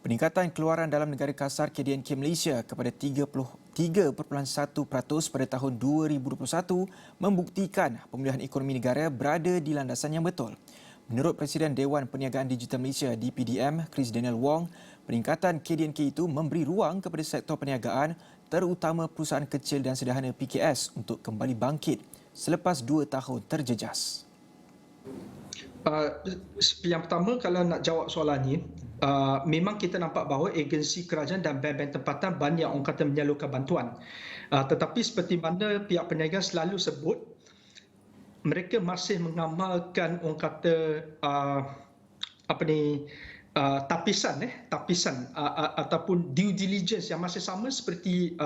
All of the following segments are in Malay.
Peningkatan keluaran dalam negara kasar KDNK Malaysia kepada 33.1% pada tahun 2021 membuktikan pemulihan ekonomi negara berada di landasan yang betul. Menurut Presiden Dewan Perniagaan Digital Malaysia DPDM, Chris Daniel Wong, peningkatan KDNK itu memberi ruang kepada sektor perniagaan terutama perusahaan kecil dan sederhana PKS untuk kembali bangkit selepas 2 tahun terjejas. Yang pertama, kalau nak jawab soalan ni, memang kita nampak bahawa agensi kerajaan dan bank-bank tempatan banyak orang kata menyalurkan bantuan. Tetapi seperti mana pihak perniagaan selalu sebut, mereka masih mengamalkan orang kata tapisan ataupun due diligence yang masih sama seperti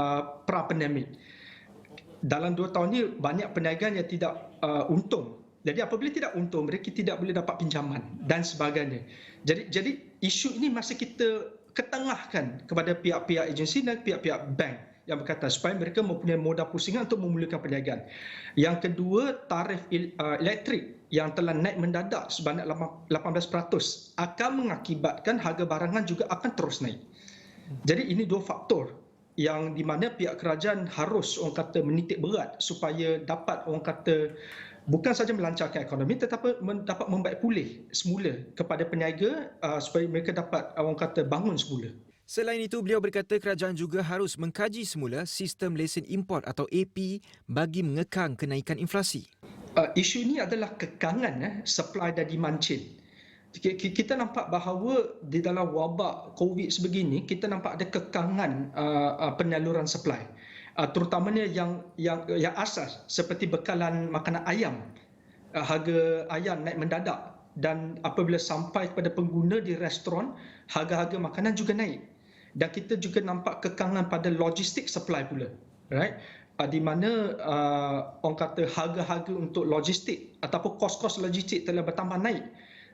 pra-pandemik. Dalam 2 tahun ni banyak perniagaan yang tidak untung. Jadi apabila tidak untung, mereka tidak boleh dapat pinjaman dan sebagainya. Jadi isu ini masih kita ketengahkan kepada pihak-pihak agensi dan pihak-pihak bank yang berkaitan supaya mereka mempunyai modal pusingan untuk memulakan perniagaan. Yang kedua, tarif elektrik yang telah naik mendadak sebanyak 18% akan mengakibatkan harga barangan juga akan terus naik. Jadi ini 2 faktor yang di mana pihak kerajaan harus orang kata menitik berat supaya dapat orang kata bukan saja melancarkan ekonomi tetapi dapat membaik pulih semula kepada peniaga supaya mereka dapat orang kata bangun semula. Selain itu, beliau berkata kerajaan juga harus mengkaji semula sistem lesen import atau AP bagi mengekang kenaikan inflasi. Isu ini adalah kekangan supply dan demand chain. Kita nampak bahawa di dalam wabak COVID sebegini, kita nampak ada kekangan penyaluran supply. Terutamanya yang asas seperti bekalan makanan ayam. Harga ayam naik mendadak dan apabila sampai kepada pengguna di restoran, harga-harga makanan juga naik. Dan kita juga nampak kekangan pada logistik supply pula. Right? Di mana orang kata harga-harga untuk logistik ataupun kos-kos logistik telah bertambah naik.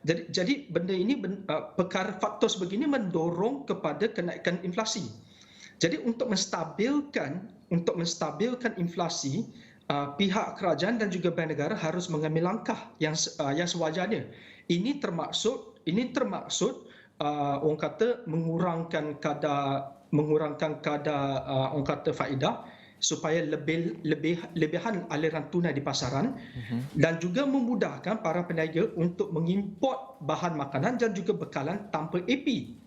Jadi benda ini perkara faktor sebegini mendorong kepada kenaikan inflasi. Jadi untuk menstabilkan inflasi, pihak kerajaan dan juga bank negara harus mengambil langkah yang sewajarnya. Ini termaksud orang kata mengurangkan kadar orang kata faedah supaya lebihan aliran tunai di pasaran dan juga memudahkan para peniaga untuk mengimport bahan makanan dan juga bekalan tanpa AP.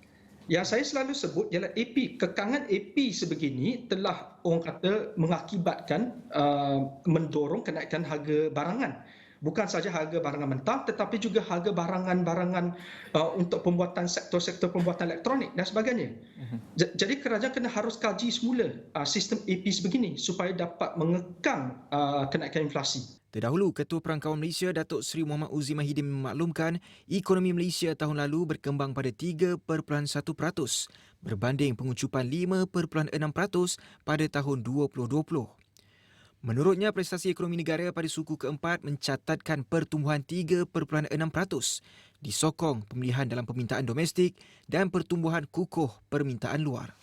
Yang saya selalu sebut ialah AP. Kekangan AP sebegini telah orang kata mengakibatkan mendorong kenaikan harga barangan. Bukan saja harga barangan mentah tetapi juga harga barangan-barangan untuk pembuatan sektor-sektor pembuatan elektronik dan sebagainya. Jadi kerajaan kena harus kaji semula sistem AP sebegini supaya dapat mengekang kenaikan inflasi. Terdahulu, Ketua Perangkawan Malaysia Datuk Seri Muhammad Uzi Mahidin memaklumkan ekonomi Malaysia tahun lalu berkembang pada 3.1% berbanding pengucupan 5.6% pada tahun 2020. Menurutnya, prestasi ekonomi negara pada suku keempat mencatatkan pertumbuhan 3.6%, disokong pemulihan dalam permintaan domestik dan pertumbuhan kukuh permintaan luar.